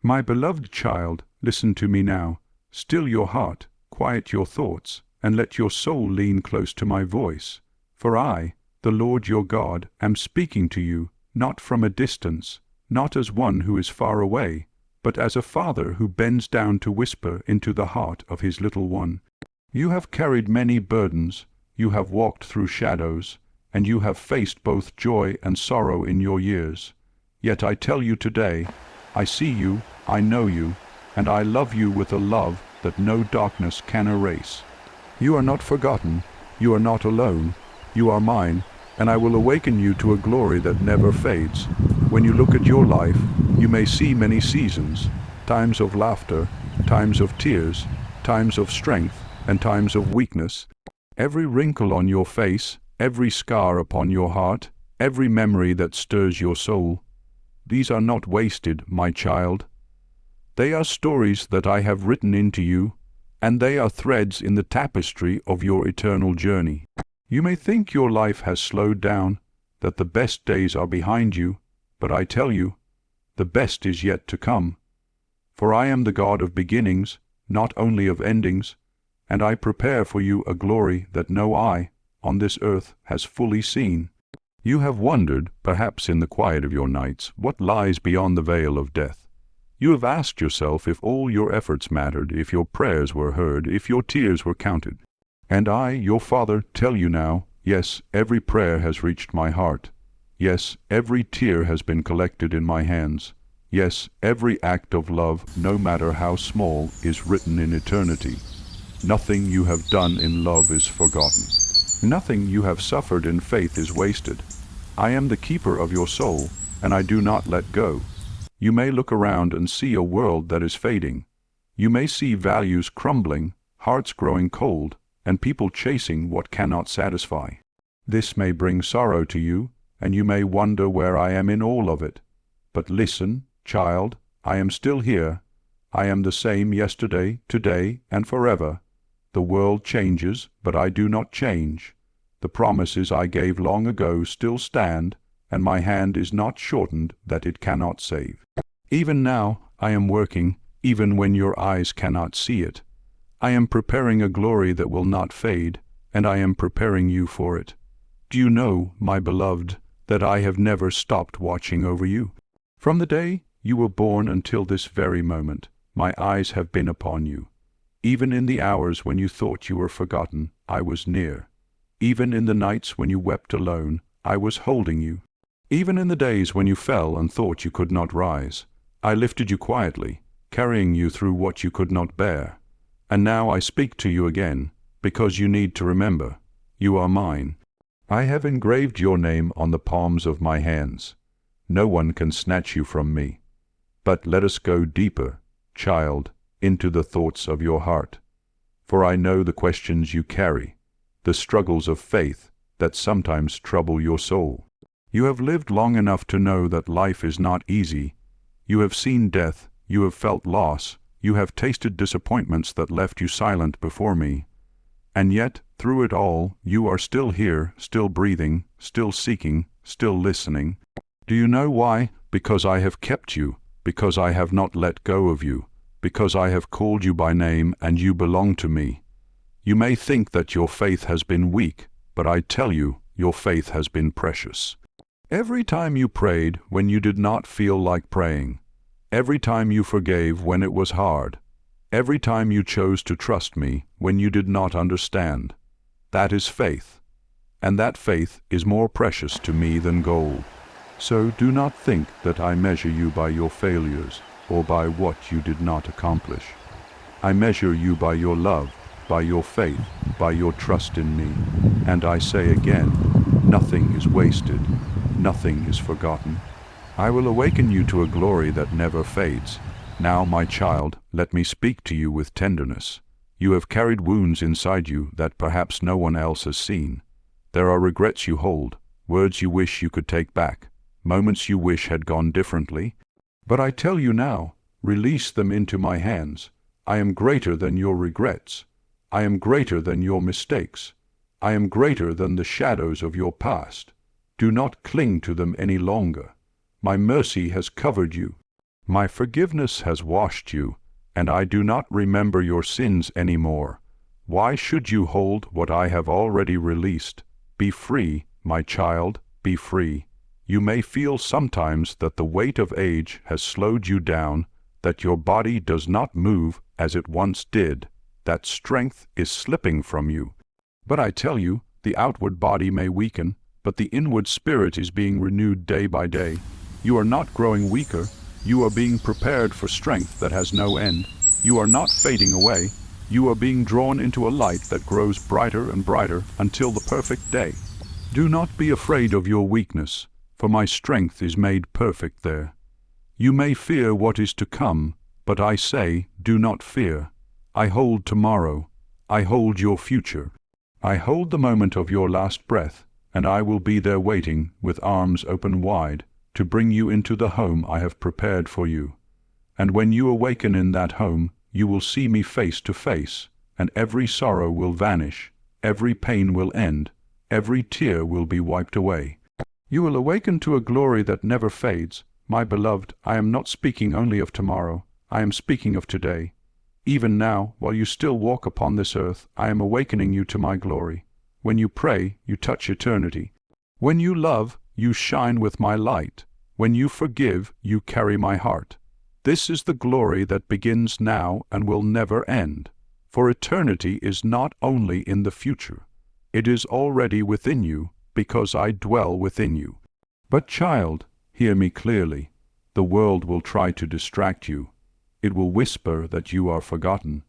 My beloved child, listen to me now. Still your heart, quiet your thoughts, and let your soul lean close to my voice. For I, the Lord your God, am speaking to you, not from a distance, not as one who is far away, but as a father who bends down to whisper into the heart of his little one. You have carried many burdens, you have walked through shadows, and you have faced both joy and sorrow in your years. Yet I tell you today, I see you, I know you, and I love you with a love that no darkness can erase. You are not forgotten, you are not alone, you are mine, and I will awaken you to a glory that never fades. When you look at your life, you may see many seasons, times of laughter, times of tears, times of strength, and times of weakness. Every wrinkle on your face, every scar upon your heart, every memory that stirs your soul, these are not wasted, my child. They are stories that I have written into you, and they are threads in the tapestry of your eternal journey. You may think your life has slowed down, that the best days are behind you, but I tell you, the best is yet to come. For I am the God of beginnings, not only of endings, and I prepare for you a glory that no eye on this earth has fully seen. You have wondered, perhaps in the quiet of your nights, what lies beyond the veil of death. You have asked yourself if all your efforts mattered, if your prayers were heard, if your tears were counted. And I, your Father, tell you now, yes, every prayer has reached my heart. Yes, every tear has been collected in my hands. Yes, every act of love, no matter how small, is written in eternity. Nothing you have done in love is forgotten. Nothing you have suffered in faith is wasted. I am the keeper of your soul, and I do not let go. You may look around and see a world that is fading. You may see values crumbling, hearts growing cold, and people chasing what cannot satisfy. This may bring sorrow to you, and you may wonder where I am in all of it. But listen, child, I am still here. I am the same yesterday, today, and forever. The world changes, but I do not change. The promises I gave long ago still stand, and my hand is not shortened that it cannot save. Even now I am working, even when your eyes cannot see it. I am preparing a glory that will not fade, and I am preparing you for it. Do you know, my beloved, that I have never stopped watching over you? From the day you were born until this very moment, my eyes have been upon you. Even in the hours when you thought you were forgotten, I was near. Even in the nights when you wept alone, I was holding you. Even in the days when you fell and thought you could not rise, I lifted you quietly, carrying you through what you could not bear. And now I speak to you again, because you need to remember, you are mine. I have engraved your name on the palms of my hands. No one can snatch you from me. But let us go deeper, child, into the thoughts of your heart. For I know the questions you carry, the struggles of faith that sometimes trouble your soul. You have lived long enough to know that life is not easy. You have seen death, you have felt loss, you have tasted disappointments that left you silent before me. And yet, through it all, you are still here, still breathing, still seeking, still listening. Do you know why? Because I have kept you, because I have not let go of you, because I have called you by name and you belong to me. You may think that your faith has been weak, but I tell you, your faith has been precious. Every time you prayed when you did not feel like praying, every time you forgave when it was hard, every time you chose to trust me when you did not understand, that is faith. And that faith is more precious to me than gold. So do not think that I measure you by your failures or by what you did not accomplish. I measure you by your love, by your faith, by your trust in me. And I say again, nothing is wasted, nothing is forgotten. I will awaken you to a glory that never fades. Now, my child, let me speak to you with tenderness. You have carried wounds inside you that perhaps no one else has seen. There are regrets you hold, words you wish you could take back, moments you wish had gone differently. But I tell you now, release them into my hands. I am greater than your regrets. I am greater than your mistakes. I am greater than the shadows of your past. Do not cling to them any longer. My mercy has covered you. My forgiveness has washed you, and I do not remember your sins anymore. Why should you hold what I have already released? Be free, my child, be free. You may feel sometimes that the weight of age has slowed you down, that your body does not move as it once did, that strength is slipping from you. But I tell you, the outward body may weaken, but the inward spirit is being renewed day by day. You are not growing weaker, you are being prepared for strength that has no end. You are not fading away, you are being drawn into a light that grows brighter and brighter until the perfect day. Do not be afraid of your weakness, for my strength is made perfect there. You may fear what is to come, but I say, do not fear. I hold tomorrow, I hold your future. I hold the moment of your last breath, and I will be there waiting with arms open wide to bring you into the home I have prepared for you. And when you awaken in that home, you will see me face to face, and every sorrow will vanish, every pain will end, every tear will be wiped away. You will awaken to a glory that never fades. My beloved, I am not speaking only of tomorrow, I am speaking of today. Even now, while you still walk upon this earth, I am awakening you to my glory. When you pray, you touch eternity. When you love, you shine with my light. When you forgive, you carry my heart. This is the glory that begins now and will never end. For eternity is not only in the future. It is already within you, because I dwell within you. But child, hear me clearly. The world will try to distract you. It will whisper that you are forgotten.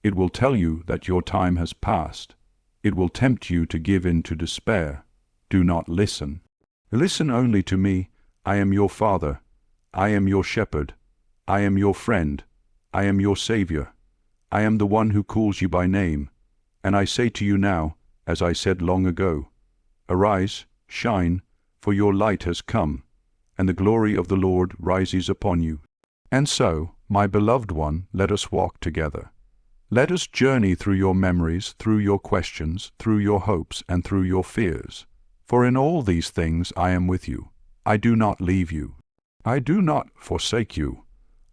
It will tell you that your time has passed. It will tempt you to give in to despair. Do not listen. Listen only to me. I am your Father. I am your shepherd. I am your friend. I am your Savior. I am the one who calls you by name. And I say to you now, as I said long ago, arise, shine, for your light has come, and the glory of the Lord rises upon you. And so, my beloved one, let us walk together. Let us journey through your memories, through your questions, through your hopes, and through your fears. For in all these things I am with you. I do not leave you. I do not forsake you.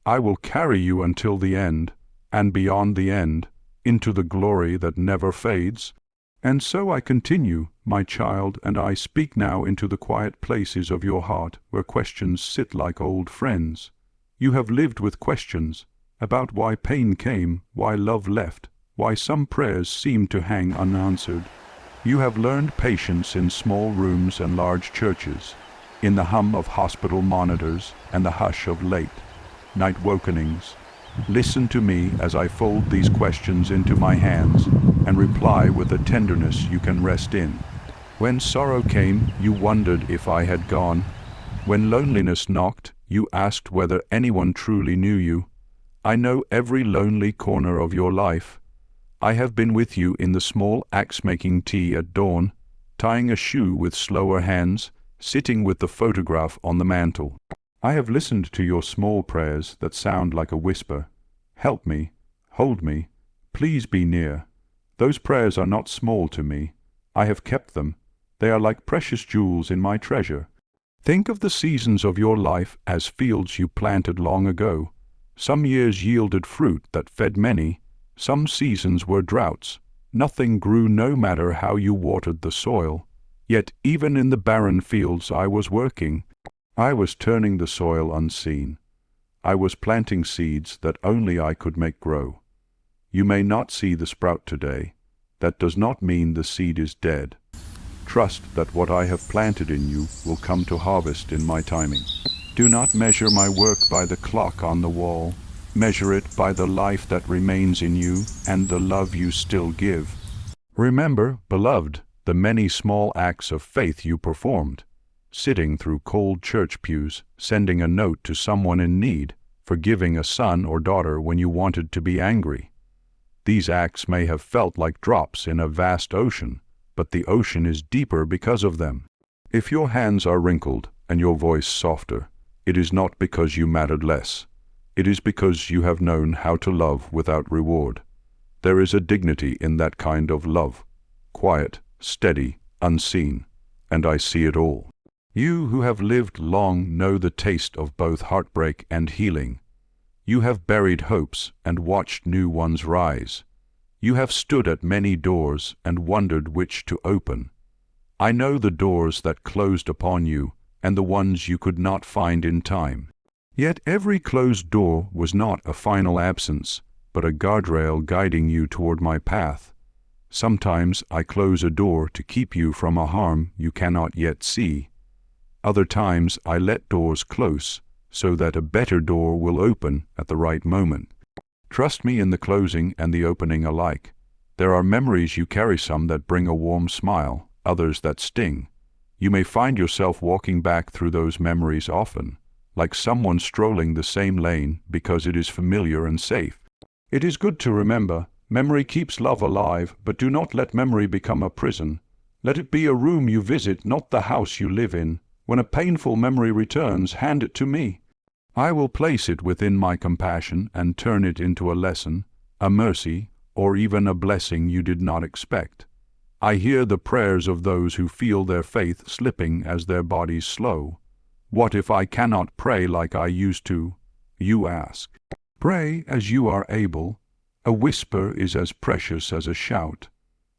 I will carry you until the end, and beyond the end, into the glory that never fades. And so I continue, my child, and I speak now into the quiet places of your heart where questions sit like old friends. You have lived with questions about why pain came, why love left, why some prayers seemed to hang unanswered. You have learned patience in small rooms and large churches, in the hum of hospital monitors and the hush of late night wakenings. Listen to me as I fold these questions into my hands and reply with a tenderness you can rest in. When sorrow came, you wondered if I had gone. When loneliness knocked, you asked whether anyone truly knew you. I know every lonely corner of your life. I have been with you in the small acts making tea at dawn, tying a shoe with slower hands, sitting with the photograph on the mantel. I have listened to your small prayers that sound like a whisper. Help me, hold me, please be near. Those prayers are not small to me. I have kept them. They are like precious jewels in my treasure. Think of the seasons of your life as fields you planted long ago. Some years yielded fruit that fed many. Some seasons were droughts. Nothing grew no matter how you watered the soil. Yet even in the barren fields I was working. I was turning the soil unseen. I was planting seeds that only I could make grow. You may not see the sprout today. That does not mean the seed is dead. Trust that what I have planted in you will come to harvest in my timing. Do not measure my work by the clock on the wall. Measure it by the life that remains in you and the love you still give. Remember, beloved, the many small acts of faith you performed. Sitting through cold church pews, sending a note to someone in need, forgiving a son or daughter when you wanted to be angry. These acts may have felt like drops in a vast ocean, but the ocean is deeper because of them. If your hands are wrinkled and your voice softer, it is not because you mattered less. It is because you have known how to love without reward. There is a dignity in that kind of love, quiet, steady, unseen, and I see it all. You who have lived long know the taste of both heartbreak and healing. You have buried hopes and watched new ones rise. You have stood at many doors and wondered which to open. I know the doors that closed upon you and the ones you could not find in time. Yet every closed door was not a final absence, but a guardrail guiding you toward my path. Sometimes I close a door to keep you from a harm you cannot yet see. Other times I let doors close so that a better door will open at the right moment. Trust me in the closing and the opening alike. There are memories you carry, some that bring a warm smile, others that sting. You may find yourself walking back through those memories often, like someone strolling the same lane because it is familiar and safe. It is good to remember, memory keeps love alive, but do not let memory become a prison. Let it be a room you visit, not the house you live in. When a painful memory returns, hand it to me. I will place it within my compassion and turn it into a lesson, a mercy, or even a blessing you did not expect. I hear the prayers of those who feel their faith slipping as their bodies slow. What if I cannot pray like I used to? You ask. Pray as you are able. A whisper is as precious as a shout.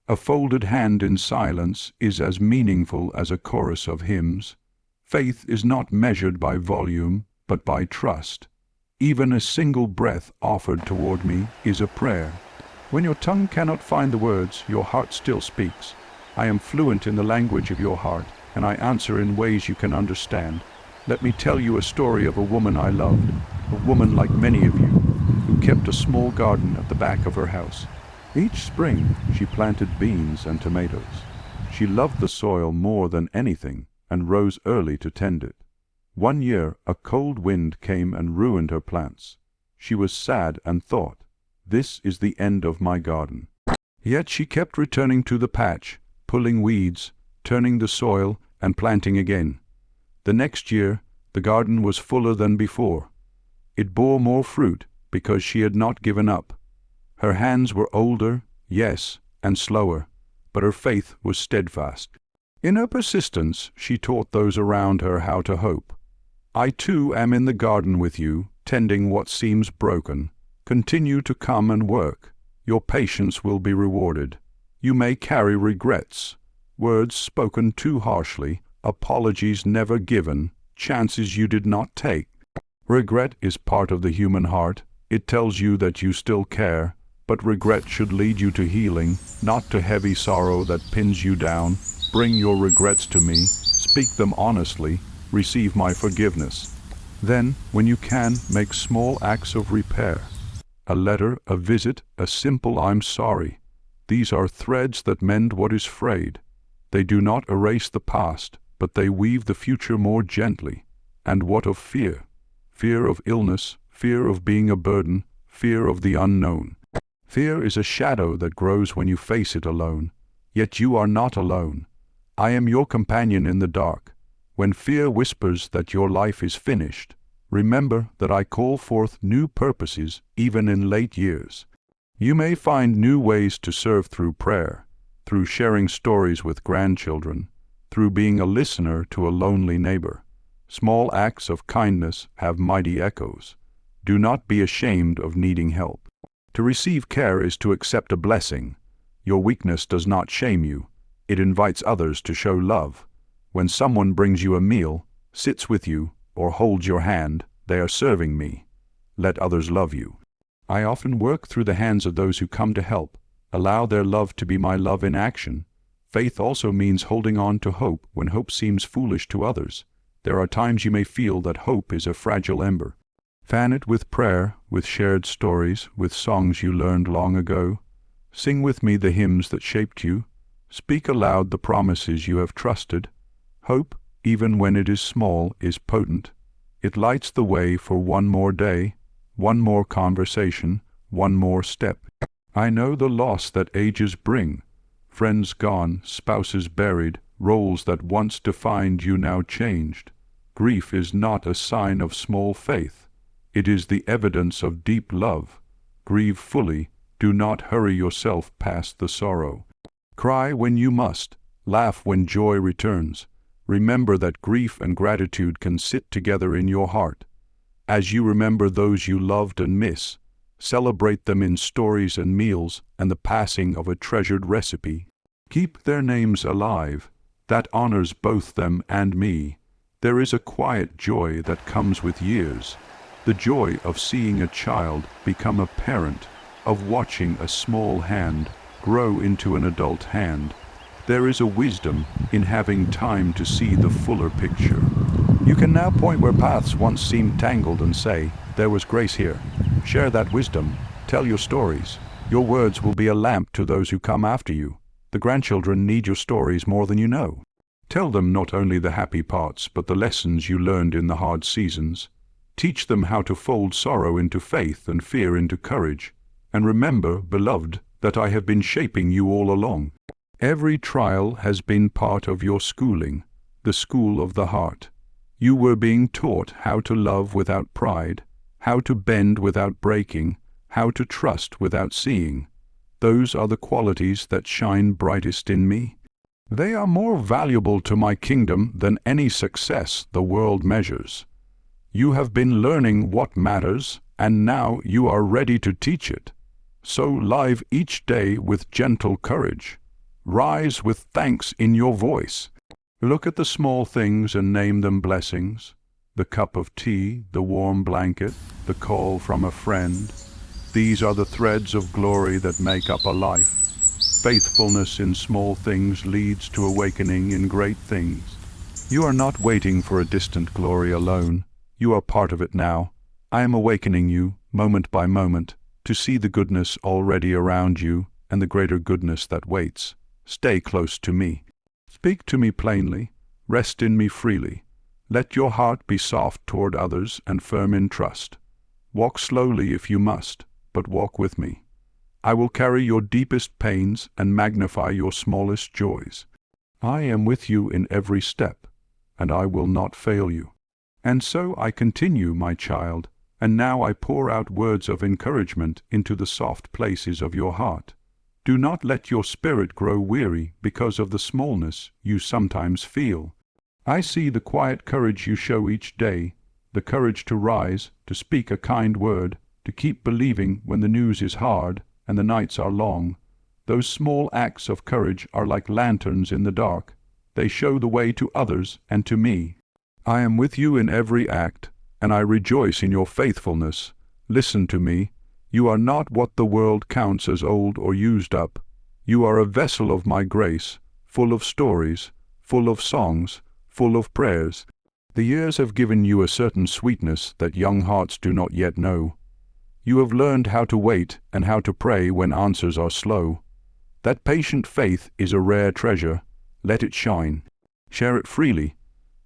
A folded hand in silence is as meaningful as a chorus of hymns. Faith is not measured by volume, but by trust. Even a single breath offered toward me is a prayer. When your tongue cannot find the words, your heart still speaks. I am fluent in the language of your heart, and I answer in ways you can understand. Let me tell you a story of a woman I loved, a woman like many of you, who kept a small garden at the back of her house. Each spring, she planted beans and tomatoes. She loved the soil more than anything and rose early to tend it. One year, a cold wind came and ruined her plants. She was sad and thought, "This is the end of my garden." Yet she kept returning to the patch, pulling weeds, turning the soil, and planting again. The next year, the garden was fuller than before. It bore more fruit because she had not given up. Her hands were older, yes, and slower, but her faith was steadfast. In her persistence, she taught those around her how to hope. I too am in the garden with you, tending what seems broken. Continue to come and work. Your patience will be rewarded. You may carry regrets, words spoken too harshly, apologies never given, chances you did not take. Regret is part of the human heart. It tells you that you still care, but regret should lead you to healing, not to heavy sorrow that pins you down. Bring your regrets to me, speak them honestly, receive my forgiveness. Then, when you can, make small acts of repair. A letter, a visit, a simple "I'm sorry." These are threads that mend what is frayed. They do not erase the past, but they weave the future more gently. And what of fear? Fear of illness, fear of being a burden, fear of the unknown. Fear is a shadow that grows when you face it alone. Yet you are not alone. I am your companion in the dark. When fear whispers that your life is finished, remember that I call forth new purposes even in late years. You may find new ways to serve through prayer, through sharing stories with grandchildren, through being a listener to a lonely neighbor. Small acts of kindness have mighty echoes. Do not be ashamed of needing help. To receive care is to accept a blessing. Your weakness does not shame you. It invites others to show love. When someone brings you a meal, sits with you, or holds your hand, they are serving me. Let others love you. I often work through the hands of those who come to help. Allow their love to be my love in action. Faith also means holding on to hope when hope seems foolish to others. There are times you may feel that hope is a fragile ember. Fan it with prayer, with shared stories, with songs you learned long ago. Sing with me the hymns that shaped you. Speak aloud the promises you have trusted. Hope, even when it is small, is potent. It lights the way for one more day, one more conversation, one more step. I know the loss that ages bring. Friends gone, spouses buried, roles that once defined you now changed. Grief is not a sign of small faith. It is the evidence of deep love. Grieve fully. Do not hurry yourself past the sorrow. Cry when you must. Laugh when joy returns. Remember that grief and gratitude can sit together in your heart. As you remember those you loved and miss, celebrate them in stories and meals and the passing of a treasured recipe. Keep their names alive. That honors both them and me. There is a quiet joy that comes with years. The joy of seeing a child become a parent, of watching a small hand grow into an adult hand. There is a wisdom in having time to see the fuller picture. You can now point where paths once seemed tangled and say, there was grace here. Share that wisdom. Tell your stories. Your words will be a lamp to those who come after you. The grandchildren need your stories more than you know. Tell them not only the happy parts, but the lessons you learned in the hard seasons. Teach them how to fold sorrow into faith and fear into courage. And remember, beloved, that I have been shaping you all along. Every trial has been part of your schooling, the school of the heart. You were being taught how to love without pride, how to bend without breaking, how to trust without seeing. Those are the qualities that shine brightest in me. They are more valuable to my kingdom than any success the world measures. You have been learning what matters, and now you are ready to teach it. So live each day with gentle courage. Rise with thanks in your voice. Look at the small things and name them blessings. The cup of tea, the warm blanket, the call from a friend. These are the threads of glory that make up a life. Faithfulness in small things leads to awakening in great things. You are not waiting for a distant glory alone. You are part of it now. I am awakening you, moment by moment, to see the goodness already around you and the greater goodness that waits. Stay close to me. Speak to me plainly. Rest in me freely. Let your heart be soft toward others and firm in trust. Walk slowly if you must, but walk with me. I will carry your deepest pains and magnify your smallest joys. I am with you in every step, and I will not fail you. And so I continue, my child, and now I pour out words of encouragement into the soft places of your heart. Do not let your spirit grow weary because of the smallness you sometimes feel. I see the quiet courage you show each day, the courage to rise, to speak a kind word, to keep believing when the news is hard and the nights are long. Those small acts of courage are like lanterns in the dark. They show the way to others and to me. I am with you in every act, and I rejoice in your faithfulness. Listen to me. You are not what the world counts as old or used up. You are a vessel of my grace, full of stories, full of songs, full of prayers. The years have given you a certain sweetness that young hearts do not yet know. You have learned how to wait and how to pray when answers are slow. That patient faith is a rare treasure. Let it shine. Share it freely.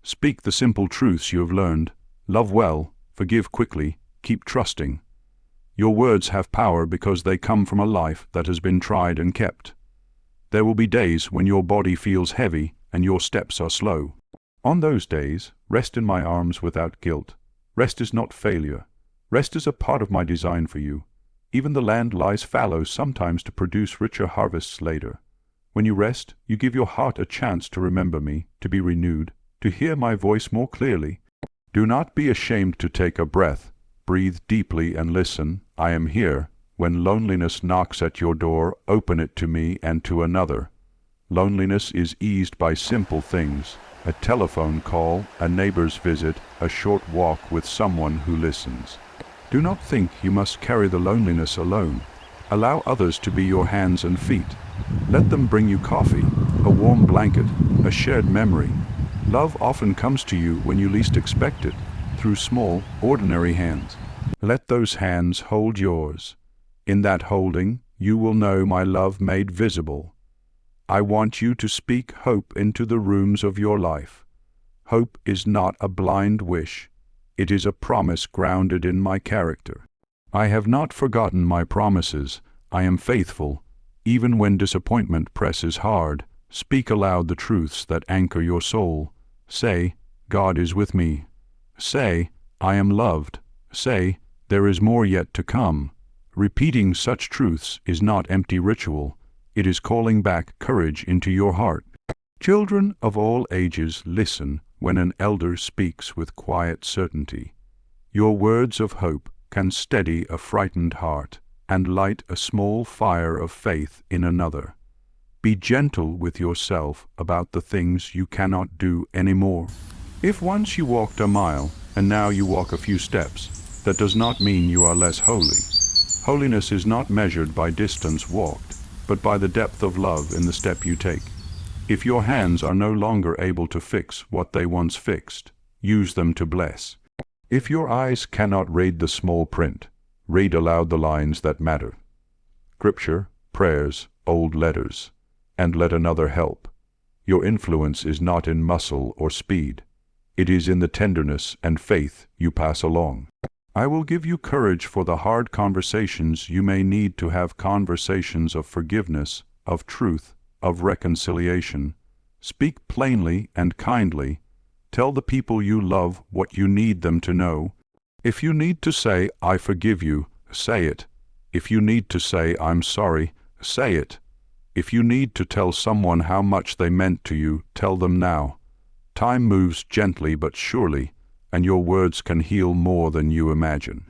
Speak the simple truths you have learned. Love well, forgive quickly, keep trusting. Your words have power because they come from a life that has been tried and kept. There will be days when your body feels heavy and your steps are slow. On those days, rest in my arms without guilt. Rest is not failure. Rest is a part of my design for you. Even the land lies fallow sometimes to produce richer harvests later. When you rest, you give your heart a chance to remember me, to be renewed, to hear my voice more clearly. Do not be ashamed to take a breath. Breathe deeply and listen. I am here. When loneliness knocks at your door, open it to me and to another. Loneliness is eased by simple things. A telephone call, a neighbor's visit, a short walk with someone who listens. Do not think you must carry the loneliness alone. Allow others to be your hands and feet. Let them bring you coffee, a warm blanket, a shared memory. Love often comes to you when you least expect it, through small, ordinary hands. Let those hands hold yours. In that holding, you will know my love made visible. I want you to speak hope into the rooms of your life. Hope is not a blind wish. It is a promise grounded in my character. I have not forgotten my promises. I am faithful. Even when disappointment presses hard, speak aloud the truths that anchor your soul. Say, God is with me. Say, I am loved. Say, there is more yet to come. Repeating such truths is not empty ritual. It is calling back courage into your heart. Children of all ages, listen when an elder speaks with quiet certainty. Your words of hope can steady a frightened heart and light a small fire of faith in another. Be gentle with yourself about the things you cannot do anymore. If once you walked a mile and now you walk a few steps, that does not mean you are less holy. Holiness is not measured by distance walked, but by the depth of love in the step you take. If your hands are no longer able to fix what they once fixed, use them to bless. If your eyes cannot read the small print, read aloud the lines that matter. Scripture, prayers, old letters, and let another help. Your influence is not in muscle or speed. It is in the tenderness and faith you pass along. I will give you courage for the hard conversations you may need to have, conversations of forgiveness, of truth, of reconciliation. Speak plainly and kindly. Tell the people you love what you need them to know. If you need to say, "I forgive you," say it. If you need to say, "I'm sorry," say it. If you need to tell someone how much they meant to you, tell them now. Time moves gently but surely, and your words can heal more than you imagine.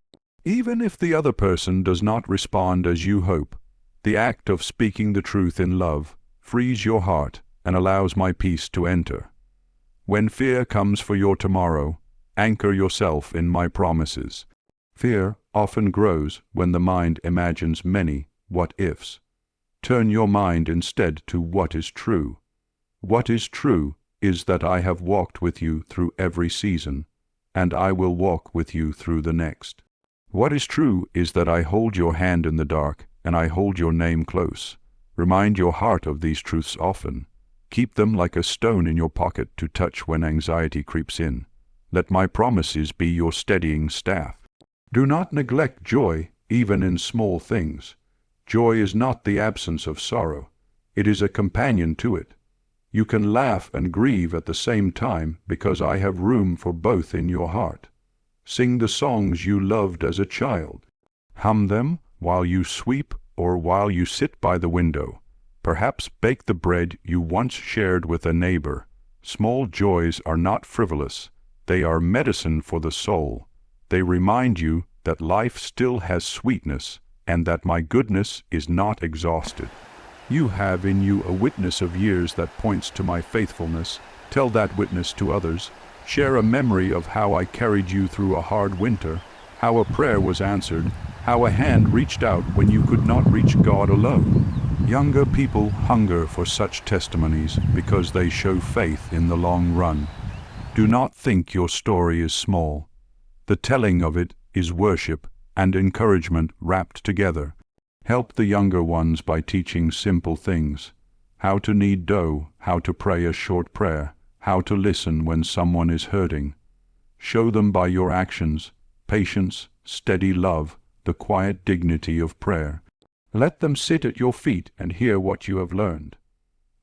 Even if the other person does not respond as you hope, the act of speaking the truth in love frees your heart and allows my peace to enter. When fear comes for your tomorrow, anchor yourself in my promises. Fear often grows when the mind imagines many what-ifs. Turn your mind instead to what is true. What is true is that I have walked with you through every season, and I will walk with you through the next. What is true is that I hold your hand in the dark, and I hold your name close. Remind your heart of these truths often. Keep them like a stone in your pocket to touch when anxiety creeps in. Let my promises be your steadying staff. Do not neglect joy, even in small things. Joy is not the absence of sorrow. It is a companion to it. You can laugh and grieve at the same time because I have room for both in your heart. Sing the songs you loved as a child. Hum them while you sweep or while you sit by the window. Perhaps bake the bread you once shared with a neighbor. Small joys are not frivolous. They are medicine for the soul. They remind you that life still has sweetness and that my goodness is not exhausted. You have in you a witness of years that points to my faithfulness. Tell that witness to others. Share a memory of how I carried you through a hard winter, how a prayer was answered, how a hand reached out when you could not reach God alone. Younger people hunger for such testimonies because they show faith in the long run. Do not think your story is small. The telling of it is worship and encouragement wrapped together. Help the younger ones by teaching simple things. How to knead dough, how to pray a short prayer, how to listen when someone is hurting. Show them by your actions, patience, steady love, the quiet dignity of prayer. Let them sit at your feet and hear what you have learned.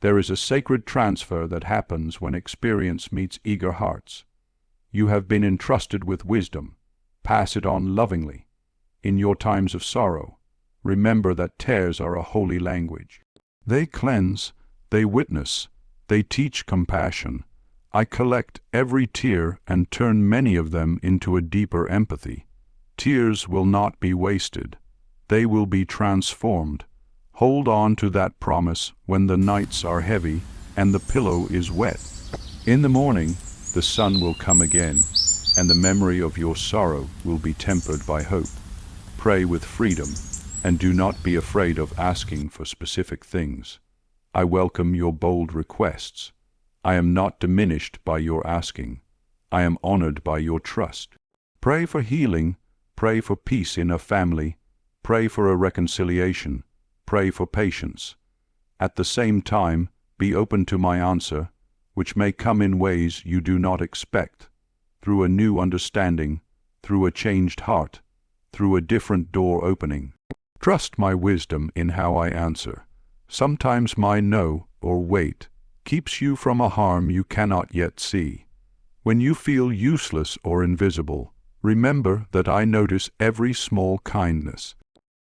There is a sacred transfer that happens when experience meets eager hearts. You have been entrusted with wisdom. Pass it on lovingly. In your times of sorrow, remember that tears are a holy language. They cleanse, they witness, they teach compassion. I collect every tear and turn many of them into a deeper empathy. Tears will not be wasted. They will be transformed. Hold on to that promise when the nights are heavy and the pillow is wet. In the morning, the sun will come again, and the memory of your sorrow will be tempered by hope. Pray with freedom, and do not be afraid of asking for specific things. I welcome your bold requests. I am not diminished by your asking. I am honored by your trust. Pray for healing. Pray for peace in a family. Pray for a reconciliation. Pray for patience. At the same time, be open to my answer, which may come in ways you do not expect, through a new understanding, through a changed heart, through a different door opening. Trust my wisdom in how I answer. Sometimes my no or wait keeps you from a harm you cannot yet see. When you feel useless or invisible, remember that I notice every small kindness.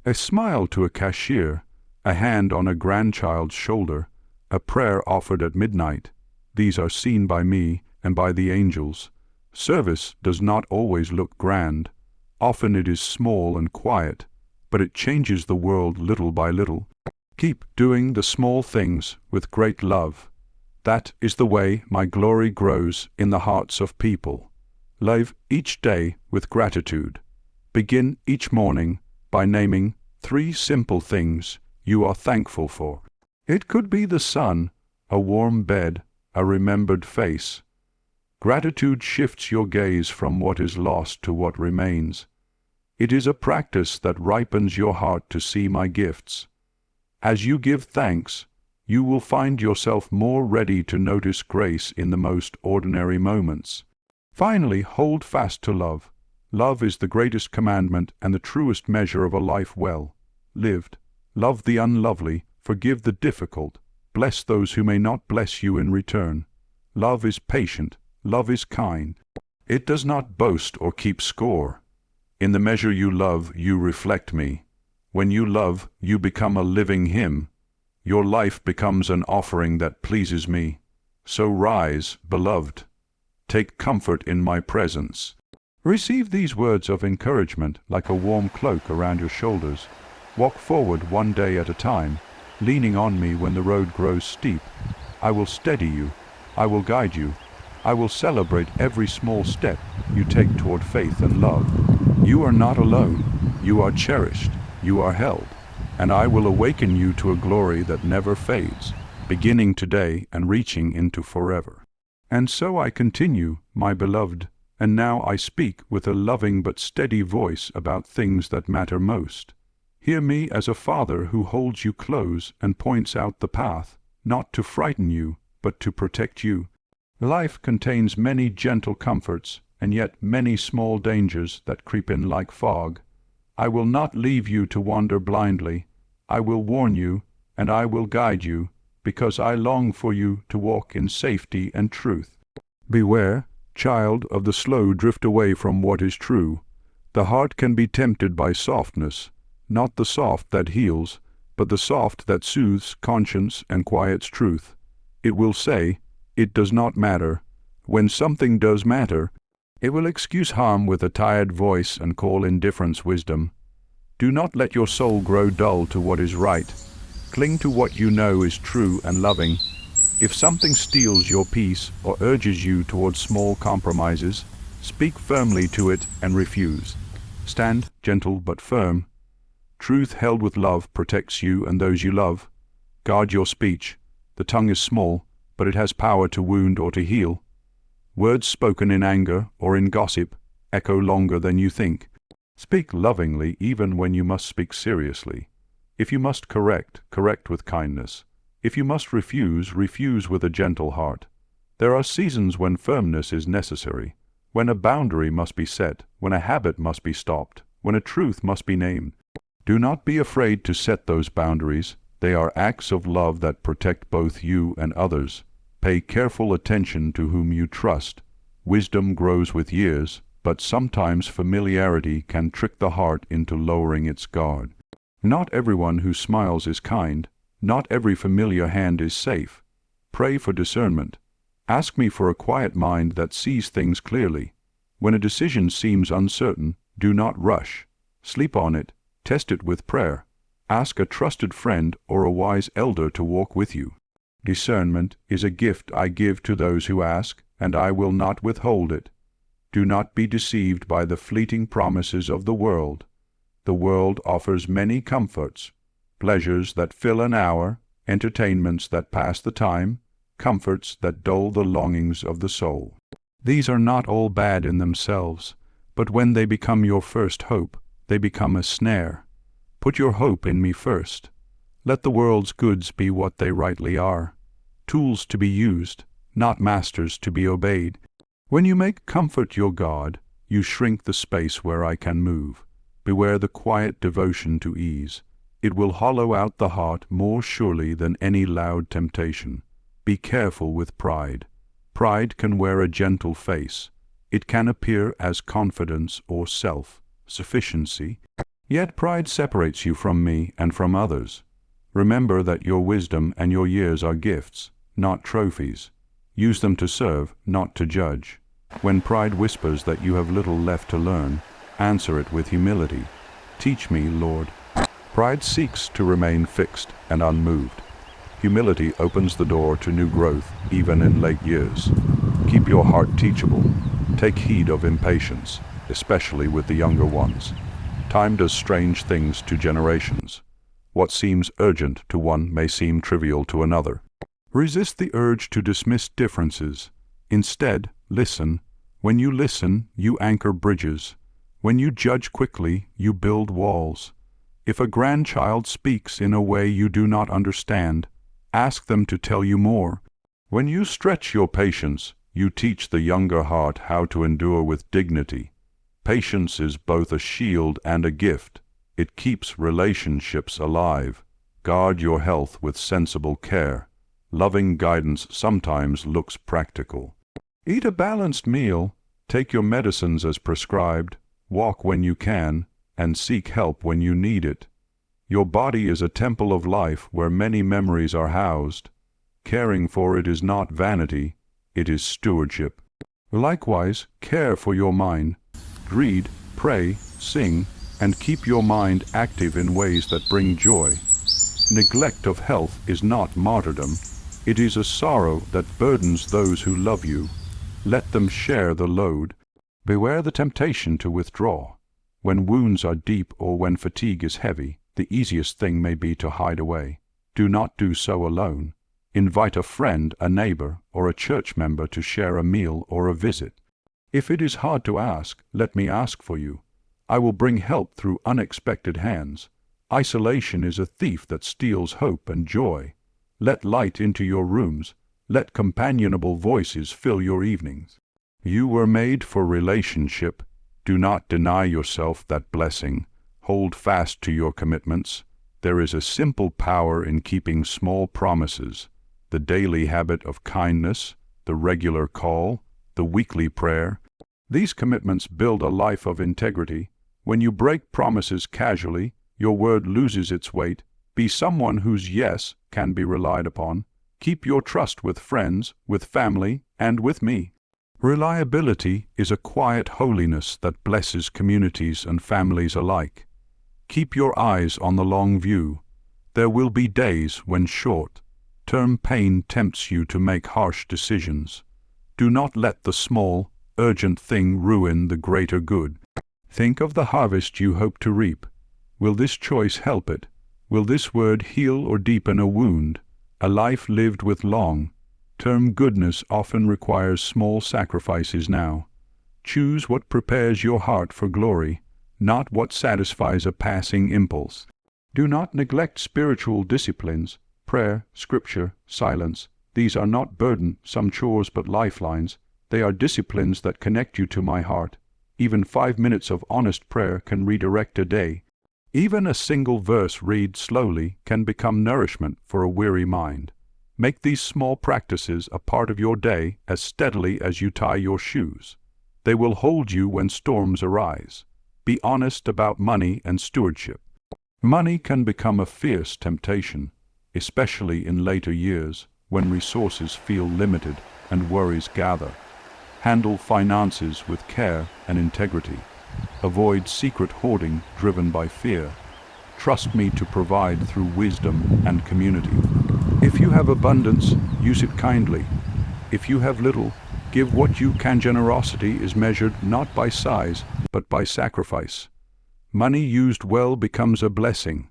A smile to a cashier, a hand on a grandchild's shoulder, a prayer offered at midnight. These are seen by me and by the angels. Service does not always look grand. Often it is small and quiet, but it changes the world little by little. Keep doing the small things with great love. That is the way my glory grows in the hearts of people. Live each day with gratitude. Begin each morning by naming 3 simple things you are thankful for. It could be the sun, a warm bed, a remembered face. Gratitude shifts your gaze from what is lost to what remains. It is a practice that ripens your heart to see my gifts. As you give thanks, you will find yourself more ready to notice grace in the most ordinary moments. Finally, hold fast to love. Love is the greatest commandment and the truest measure of a life well lived. Love the unlovely, forgive the difficult, bless those who may not bless you in return. Love is patient, love is kind. It does not boast or keep score. In the measure you love, you reflect me. When you love, you become a living hymn. Your life becomes an offering that pleases me. So rise, beloved. Take comfort in my presence. Receive these words of encouragement like a warm cloak around your shoulders. Walk forward one day at a time, leaning on me when the road grows steep. I will steady you. I will guide you. I will celebrate every small step you take toward faith and love. You are not alone. You are cherished. You are held. And I will awaken you to a glory that never fades, beginning today and reaching into forever. And so I continue, my beloved, and now I speak with a loving but steady voice about things that matter most. Hear me as a father who holds you close and points out the path, not to frighten you, but to protect you. Life contains many gentle comforts, and yet many small dangers that creep in like fog. I will not leave you to wander blindly. I will warn you, and I will guide you, because I long for you to walk in safety and truth. Beware, child, of the slow drift away from what is true. The heart can be tempted by softness, not the soft that heals, but the soft that soothes conscience and quiets truth. It will say, "It does not matter," when something does matter. It will excuse harm with a tired voice and call indifference wisdom. Do not let your soul grow dull to what is right. Cling to what you know is true and loving. If something steals your peace or urges you towards small compromises, speak firmly to it and refuse. Stand gentle but firm. Truth held with love protects you and those you love. Guard your speech. The tongue is small, but it has power to wound or to heal. Words spoken in anger or in gossip echo longer than you think. Speak lovingly even when you must speak seriously. If you must correct, correct with kindness. If you must refuse, refuse with a gentle heart. There are seasons when firmness is necessary, when a boundary must be set, when a habit must be stopped, when a truth must be named. Do not be afraid to set those boundaries. They are acts of love that protect both you and others. Pay careful attention to whom you trust. Wisdom grows with years, but sometimes familiarity can trick the heart into lowering its guard. Not everyone who smiles is kind. Not every familiar hand is safe. Pray for discernment. Ask me for a quiet mind that sees things clearly. When a decision seems uncertain, do not rush. Sleep on it. Test it with prayer. Ask a trusted friend or a wise elder to walk with you. Discernment is a gift I give to those who ask, and I will not withhold it. Do not be deceived by the fleeting promises of the world. The world offers many comforts, pleasures that fill an hour, entertainments that pass the time, comforts that dull the longings of the soul. These are not all bad in themselves, but when they become your first hope, they become a snare. Put your hope in me first. Let the world's goods be what they rightly are, tools to be used, not masters to be obeyed. When you make comfort your God, you shrink the space where I can move. Beware the quiet devotion to ease. It will hollow out the heart more surely than any loud temptation. Be careful with pride. Pride can wear a gentle face. It can appear as confidence or self-sufficiency. Yet pride separates you from me and from others. Remember that your wisdom and your years are gifts, not trophies. Use them to serve, not to judge. When pride whispers that you have little left to learn, answer it with humility. Teach me, Lord. Pride seeks to remain fixed and unmoved. Humility opens the door to new growth, even in late years. Keep your heart teachable. Take heed of impatience, especially with the younger ones. Time does strange things to generations. What seems urgent to one may seem trivial to another. Resist the urge to dismiss differences. Instead, listen. When you listen, you anchor bridges. When you judge quickly, you build walls. If a grandchild speaks in a way you do not understand, ask them to tell you more. When you stretch your patience, you teach the younger heart how to endure with dignity. Patience is both a shield and a gift. It keeps relationships alive. Guard your health with sensible care. Loving guidance sometimes looks practical. Eat a balanced meal, take your medicines as prescribed, walk when you can, and seek help when you need it. Your body is a temple of life where many memories are housed. Caring for it is not vanity, it is stewardship. Likewise, care for your mind. Read, pray, sing, and keep your mind active in ways that bring joy. Neglect of health is not martyrdom. It is a sorrow that burdens those who love you. Let them share the load. Beware the temptation to withdraw. When wounds are deep or when fatigue is heavy, the easiest thing may be to hide away. Do not do so alone. Invite a friend, a neighbor, or a church member to share a meal or a visit. If it is hard to ask, let me ask for you. I will bring help through unexpected hands. Isolation is a thief that steals hope and joy. Let light into your rooms. Let companionable voices fill your evenings. You were made for relationship. Do not deny yourself that blessing. Hold fast to your commitments. There is a simple power in keeping small promises. The daily habit of kindness, the regular call, the weekly prayer. These commitments build a life of integrity. When you break promises casually, your word loses its weight. Be someone whose yes can be relied upon. Keep your trust with friends, with family, and with me. Reliability is a quiet holiness that blesses communities and families alike. Keep your eyes on the long view. There will be days when short-term pain tempts you to make harsh decisions. Do not let the small, urgent thing ruin the greater good. Think of the harvest you hope to reap. Will this choice help it? Will this word heal or deepen a wound? A life lived with long-term goodness often requires small sacrifices now. Choose what prepares your heart for glory, not what satisfies a passing impulse. Do not neglect spiritual disciplines, prayer, scripture, silence. These are not burdensome chores but lifelines. They are disciplines that connect you to my heart. Even 5 minutes of honest prayer can redirect a day. Even a single verse read slowly can become nourishment for a weary mind. Make these small practices a part of your day as steadily as you tie your shoes. They will hold you when storms arise. Be honest about money and stewardship. Money can become a fierce temptation, especially in later years when resources feel limited and worries gather. Handle finances with care and integrity. Avoid secret hoarding driven by fear. Trust me to provide through wisdom and community. If you have abundance, use it kindly. If you have little, give what you can. Generosity is measured not by size, but by sacrifice. Money used well becomes a blessing.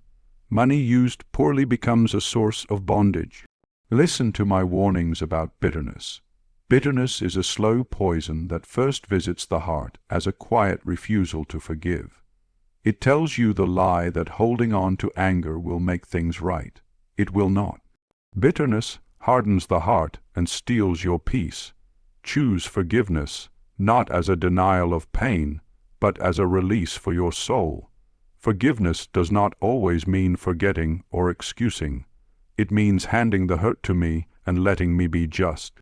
Money used poorly becomes a source of bondage. Listen to my warnings about bitterness. Bitterness is a slow poison that first visits the heart as a quiet refusal to forgive. It tells you the lie that holding on to anger will make things right. It will not. Bitterness hardens the heart and steals your peace. Choose forgiveness, not as a denial of pain, but as a release for your soul. Forgiveness does not always mean forgetting or excusing. It means handing the hurt to me and letting me be just.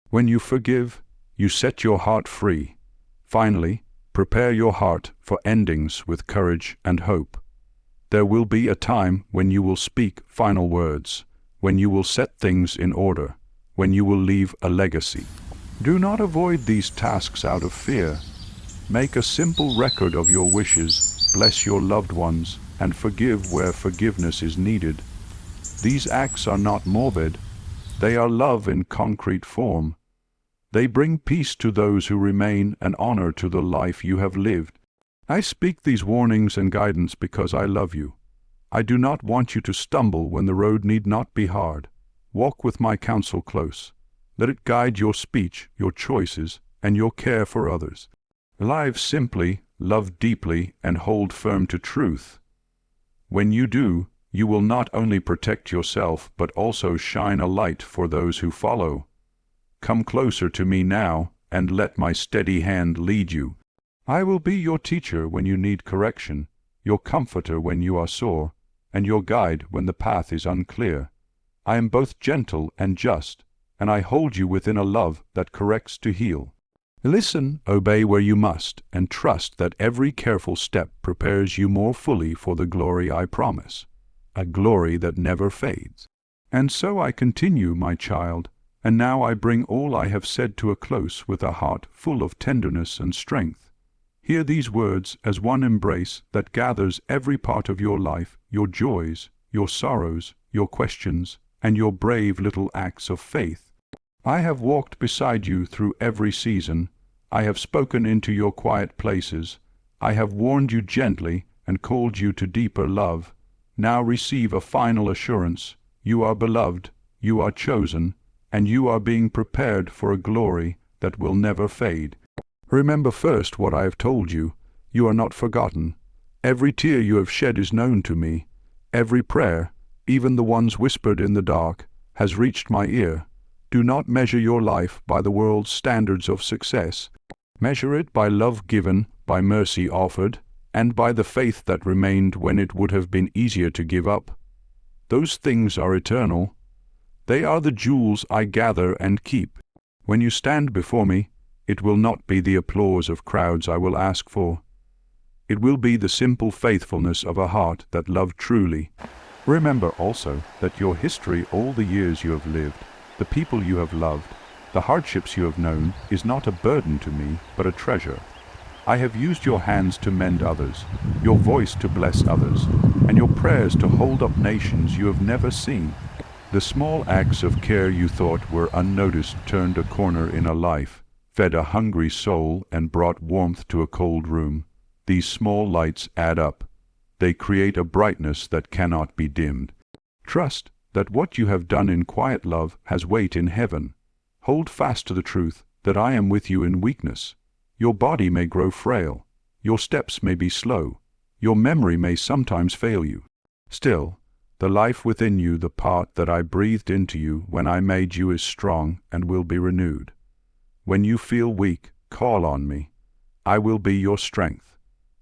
When you forgive, you set your heart free. Finally, prepare your heart for endings with courage and hope. There will be a time when you will speak final words, when you will set things in order, when you will leave a legacy. Do not avoid these tasks out of fear. Make a simple record of your wishes, bless your loved ones, and forgive where forgiveness is needed. These acts are not morbid. They are love in concrete form. They bring peace to those who remain and honor to the life you have lived. I speak these warnings and guidance because I love you. I do not want you to stumble when the road need not be hard. Walk with my counsel close. Let it guide your speech, your choices, and your care for others. Live simply, love deeply, and hold firm to truth. When you do, you will not only protect yourself but also shine a light for those who follow. Come closer to me now, and let my steady hand lead you. I will be your teacher when you need correction, your comforter when you are sore, and your guide when the path is unclear. I am both gentle and just, and I hold you within a love that corrects to heal. Listen, obey where you must, and trust that every careful step prepares you more fully for the glory I promise, a glory that never fades. And so I continue, my child, and now I bring all I have said to a close with a heart full of tenderness and strength. Hear these words as one embrace that gathers every part of your life, your joys, your sorrows, your questions, and your brave little acts of faith. I have walked beside you through every season. I have spoken into your quiet places. I have warned you gently and called you to deeper love. Now receive a final assurance. You are beloved, you are chosen, and you are being prepared for a glory that will never fade. Remember first what I have told you. You are not forgotten. Every tear you have shed is known to me. Every prayer, even the ones whispered in the dark, has reached my ear. Do not measure your life by the world's standards of success. Measure it by love given, by mercy offered, and by the faith that remained when it would have been easier to give up. Those things are eternal. They are the jewels I gather and keep. When you stand before me, it will not be the applause of crowds I will ask for. It will be the simple faithfulness of a heart that loved truly. Remember also that your history, all the years you have lived, the people you have loved, the hardships you have known, is not a burden to me, but a treasure. I have used your hands to mend others, your voice to bless others, and your prayers to hold up nations you have never seen. The small acts of care you thought were unnoticed turned a corner in a life, fed a hungry soul, and brought warmth to a cold room. These small lights add up. They create a brightness that cannot be dimmed. Trust that what you have done in quiet love has weight in heaven. Hold fast to the truth that I am with you in weakness. Your body may grow frail. Your steps may be slow. Your memory may sometimes fail you. Still, the life within you, the part that I breathed into you when I made you, is strong and will be renewed. When you feel weak, call on me. I will be your strength.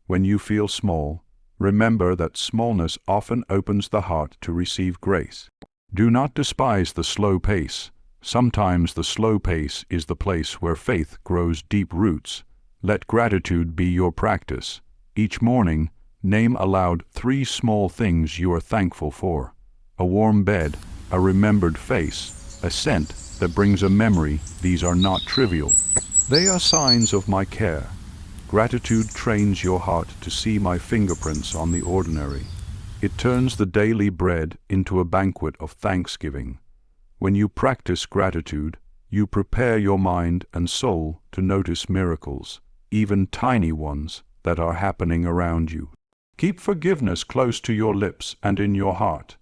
When you feel small, remember that smallness often opens the heart to receive grace. Do not despise the slow pace. Sometimes the slow pace is the place where faith grows deep roots. Let gratitude be your practice. Each morning, name aloud 3 small things you are thankful for. A warm bed, a remembered face, a scent that brings a memory. These are not trivial. They are signs of my care. Gratitude trains your heart to see my fingerprints on the ordinary. It turns the daily bread into a banquet of thanksgiving. When you practice gratitude, you prepare your mind and soul to notice miracles, even tiny ones, that are happening around you. Keep forgiveness close to your lips and in your heart.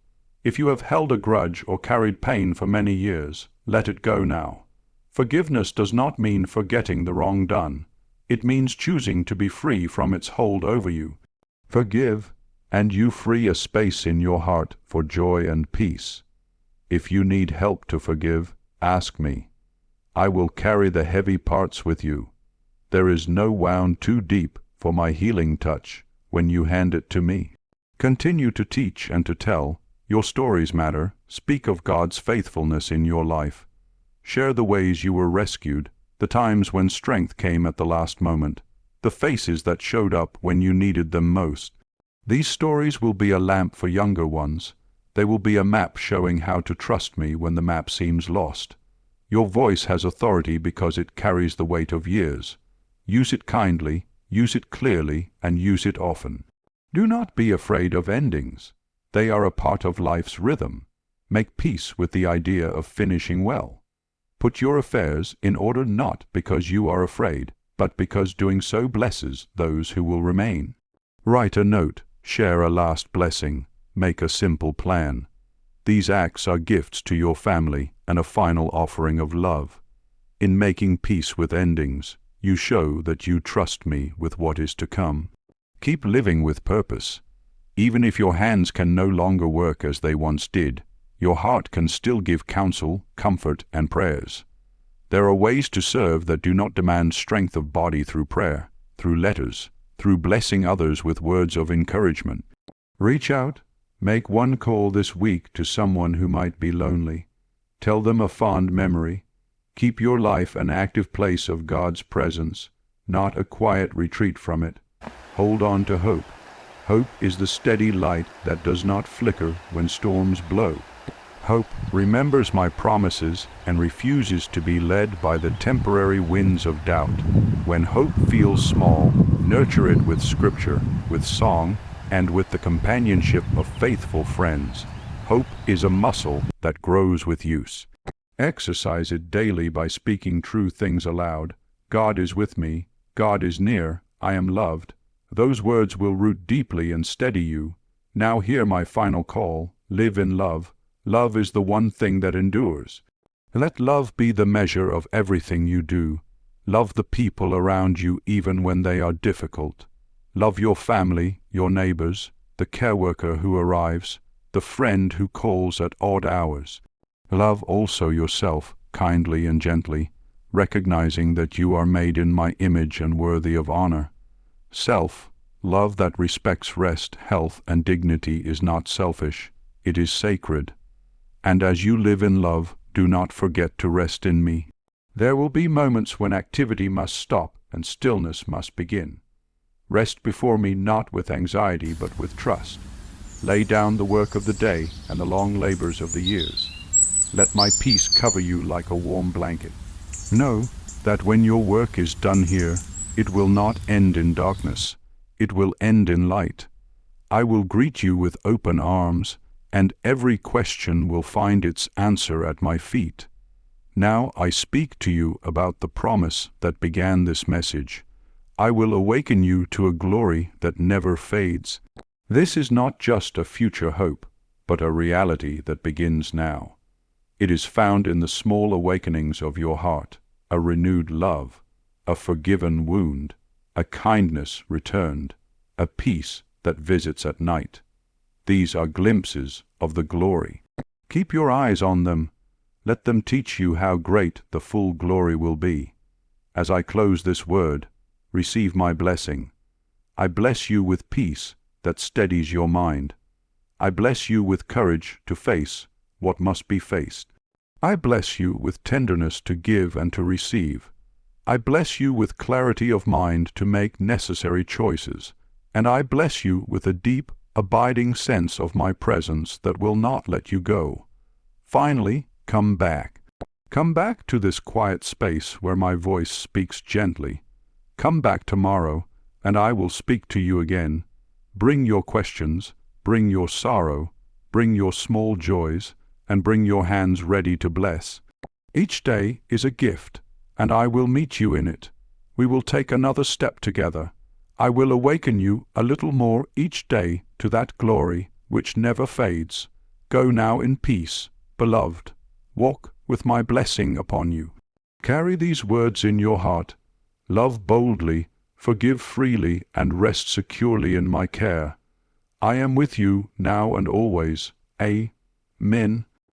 If you have held a grudge or carried pain for many years, let it go now. Forgiveness does not mean forgetting the wrong done. It means choosing to be free from its hold over you. Forgive, and you free a space in your heart for joy and peace. If you need help to forgive, ask me. I will carry the heavy parts with you. There is no wound too deep for my healing touch when you hand it to me. Continue to teach and to tell. Your stories matter. Speak of God's faithfulness in your life. Share the ways you were rescued, the times when strength came at the last moment, the faces that showed up when you needed them most. These stories will be a lamp for younger ones. They will be a map showing how to trust me when the map seems lost. Your voice has authority because it carries the weight of years. Use it kindly, use it clearly, and use it often. Do not be afraid of endings. They are a part of life's rhythm. Make peace with the idea of finishing well. Put your affairs in order not because you are afraid, but because doing so blesses those who will remain. Write a note, share a last blessing, make a simple plan. These acts are gifts to your family and a final offering of love. In making peace with endings, you show that you trust me with what is to come. Keep living with purpose. Even if your hands can no longer work as they once did, your heart can still give counsel, comfort, and prayers. There are ways to serve that do not demand strength of body through prayer, through letters, through blessing others with words of encouragement. Reach out, make one call this week to someone who might be lonely. Tell them a fond memory. Keep your life an active place of God's presence, not a quiet retreat from it. Hold on to hope. Hope is the steady light that does not flicker when storms blow. Hope remembers my promises and refuses to be led by the temporary winds of doubt. When hope feels small, nurture it with scripture, with song, and with the companionship of faithful friends. Hope is a muscle that grows with use. Exercise it daily by speaking true things aloud. God is with me. God is near. I am loved. Those words will root deeply and steady you. Now hear my final call. Live in love. Love is the one thing that endures. Let love be the measure of everything you do. Love the people around you even when they are difficult. Love your family, your neighbors, the care worker who arrives, the friend who calls at odd hours. Love also yourself, kindly and gently, recognizing that you are made in my image and worthy of honor. Love that respects rest, health, and dignity is not selfish, it is sacred. And as you live in love, do not forget to rest in me. There will be moments when activity must stop and stillness must begin. Rest before me not with anxiety but with trust. Lay down the work of the day and the long labors of the years. Let my peace cover you like a warm blanket. Know that when your work is done here, it will not end in darkness. It will end in light. I will greet you with open arms, and every question will find its answer at my feet. Now I speak to you about the promise that began this message. I will awaken you to a glory that never fades. This is not just a future hope, but a reality that begins now. It is found in the small awakenings of your heart, a renewed love, a forgiven wound, a kindness returned, a peace that visits at night. These are glimpses of the glory. Keep your eyes on them. Let them teach you how great the full glory will be. As I close this word, receive my blessing. I bless you with peace that steadies your mind. I bless you with courage to face what must be faced. I bless you with tenderness to give and to receive. I bless you with clarity of mind to make necessary choices. And I bless you with a deep, abiding sense of my presence that will not let you go. Finally, come back. Come back to this quiet space where my voice speaks gently. Come back tomorrow, and I will speak to you again. Bring your questions, bring your sorrow, bring your small joys, and bring your hands ready to bless. Each day is a gift, and I will meet you in it. We will take another step together. I will awaken you a little more each day to that glory which never fades. Go now in peace, beloved. Walk with my blessing upon you. Carry these words in your heart. Love boldly, forgive freely, and rest securely in my care. I am with you now and always. Amen.